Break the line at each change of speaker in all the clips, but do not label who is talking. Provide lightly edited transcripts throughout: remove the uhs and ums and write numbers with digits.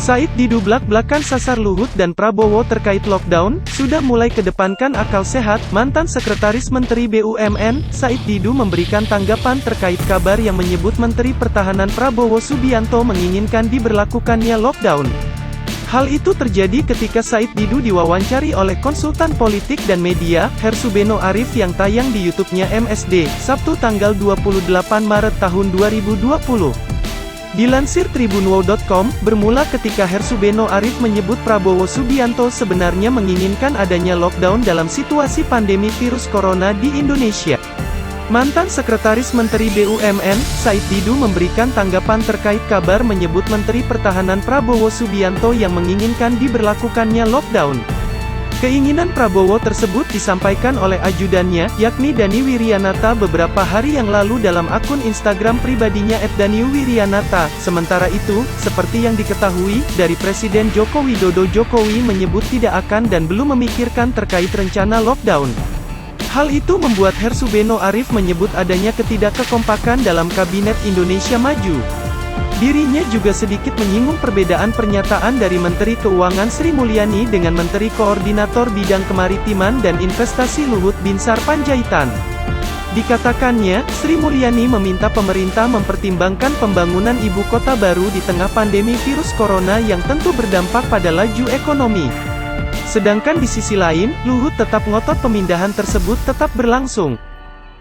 Said Didu blak-blakan sasar Luhut dan Prabowo terkait lockdown, sudah mulai kedepankan akal sehat. Mantan Sekretaris Menteri BUMN, Said Didu memberikan tanggapan terkait kabar yang menyebut Menteri Pertahanan Prabowo Subianto menginginkan diberlakukannya lockdown. Hal itu terjadi ketika Said Didu diwawancari oleh konsultan politik dan media, Hersubeno Arif yang tayang di YouTube-nya MSD, Sabtu tanggal 28 Maret tahun 2020. Dilansir tribunwow.com, bermula ketika Hersubeno Arif menyebut Prabowo Subianto sebenarnya menginginkan adanya lockdown dalam situasi pandemi virus corona di Indonesia. Mantan Sekretaris Menteri BUMN, Said Didu memberikan tanggapan terkait kabar menyebut Menteri Pertahanan Prabowo Subianto yang menginginkan diberlakukannya lockdown. Keinginan Prabowo tersebut disampaikan oleh ajudannya, yakni Dani Wirianata beberapa hari yang lalu dalam akun Instagram pribadinya @daniwirianata. Sementara itu, seperti yang diketahui, dari Presiden Joko Widodo, Jokowi menyebut tidak akan dan belum memikirkan terkait rencana lockdown. Hal itu membuat Hersubeno Arif menyebut adanya ketidakkekompakan dalam Kabinet Indonesia Maju. Dirinya juga sedikit menyinggung perbedaan pernyataan dari Menteri Keuangan Sri Mulyani dengan Menteri Koordinator Bidang Kemaritiman dan Investasi Luhut Binsar Panjaitan. Dikatakannya, Sri Mulyani meminta pemerintah mempertimbangkan pembangunan ibu kota baru di tengah pandemi virus corona yang tentu berdampak pada laju ekonomi. Sedangkan di sisi lain, Luhut tetap ngotot pemindahan tersebut tetap berlangsung.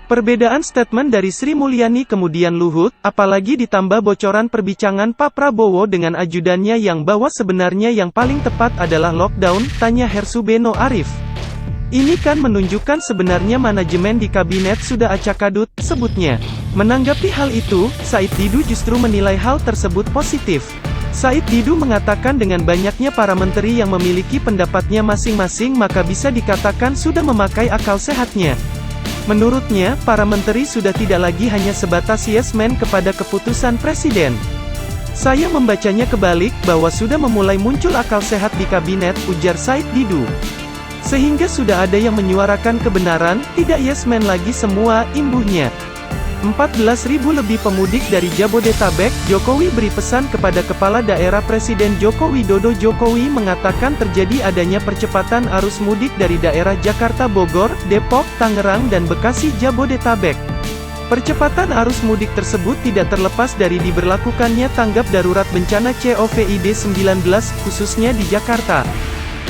Perbedaan statement dari Sri Mulyani kemudian Luhut, apalagi ditambah bocoran perbincangan Pak Prabowo dengan ajudannya yang bahwa sebenarnya yang paling tepat adalah lockdown, tanya Hersubeno Arif. Ini kan menunjukkan sebenarnya manajemen di kabinet sudah acakadut, sebutnya. Menanggapi hal itu, Said Didu justru menilai hal tersebut positif. Said Didu mengatakan dengan banyaknya para menteri yang memiliki pendapatnya masing-masing maka bisa dikatakan sudah memakai akal sehatnya. Menurutnya, para menteri sudah tidak lagi hanya sebatas yes man kepada keputusan presiden. Saya membacanya kebalik, bahwa sudah memulai muncul akal sehat di kabinet, ujar Said Didu. Sehingga sudah ada yang menyuarakan kebenaran, tidak yes man lagi semua, imbuhnya. 14.000 lebih pemudik dari Jabodetabek, Jokowi beri pesan kepada Kepala Daerah Presiden Joko Widodo. Jokowi mengatakan terjadi adanya percepatan arus mudik dari daerah Jakarta, Bogor, Depok, Tangerang dan Bekasi Jabodetabek. Percepatan arus mudik tersebut tidak terlepas dari diberlakukannya tanggap darurat bencana COVID-19, khususnya di Jakarta.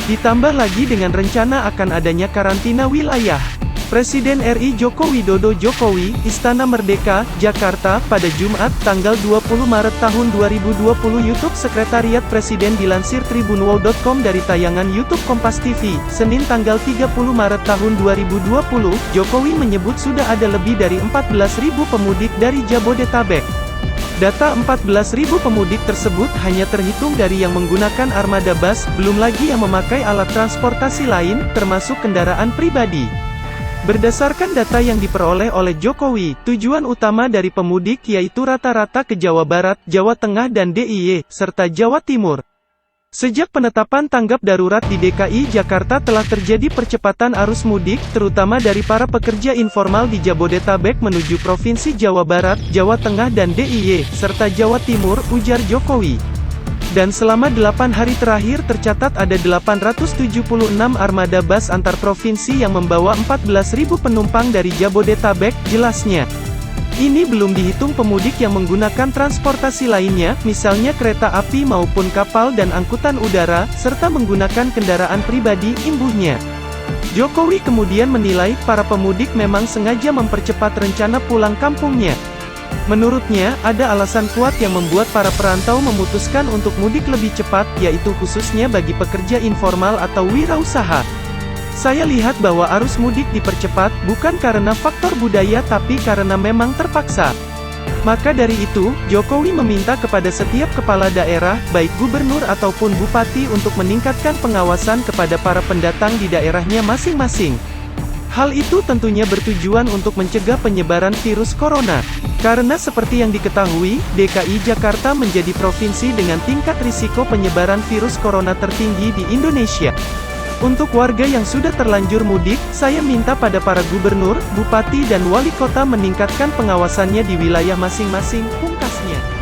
Ditambah lagi dengan rencana akan adanya karantina wilayah. Presiden RI Joko Widodo Jokowi, Istana Merdeka, Jakarta, pada Jumat, tanggal 20 Maret tahun 2020. YouTube Sekretariat Presiden dilansir tribunwow.com dari tayangan YouTube Kompas TV, Senin tanggal 30 Maret tahun 2020, Jokowi menyebut sudah ada lebih dari 14.000 pemudik dari Jabodetabek. Data 14.000 pemudik tersebut hanya terhitung dari yang menggunakan armada bus, belum lagi yang memakai alat transportasi lain, termasuk kendaraan pribadi. Berdasarkan data yang diperoleh oleh Jokowi, tujuan utama dari pemudik yaitu rata-rata ke Jawa Barat, Jawa Tengah dan DIY, serta Jawa Timur. Sejak penetapan tanggap darurat di DKI Jakarta telah terjadi percepatan arus mudik, terutama dari para pekerja informal di Jabodetabek menuju Provinsi Jawa Barat, Jawa Tengah dan DIY, serta Jawa Timur, ujar Jokowi. Dan selama 8 hari terakhir tercatat ada 876 armada bus antar provinsi yang membawa 14.000 penumpang dari Jabodetabek, jelasnya. Ini belum dihitung pemudik yang menggunakan transportasi lainnya, misalnya kereta api maupun kapal dan angkutan udara, serta menggunakan kendaraan pribadi, imbuhnya. Jokowi kemudian menilai, para pemudik memang sengaja mempercepat rencana pulang kampungnya. Menurutnya, ada alasan kuat yang membuat para perantau memutuskan untuk mudik lebih cepat, yaitu khususnya bagi pekerja informal atau wirausaha. Saya lihat bahwa arus mudik dipercepat, bukan karena faktor budaya tapi karena memang terpaksa. Maka dari itu, Jokowi meminta kepada setiap kepala daerah, baik gubernur ataupun bupati untuk meningkatkan pengawasan kepada para pendatang di daerahnya masing-masing. Hal itu tentunya bertujuan untuk mencegah penyebaran virus corona. Karena seperti yang diketahui, DKI Jakarta menjadi provinsi dengan tingkat risiko penyebaran virus corona tertinggi di Indonesia. Untuk warga yang sudah terlanjur mudik, saya minta pada para gubernur, bupati dan wali kota meningkatkan pengawasannya di wilayah masing-masing, pungkasnya.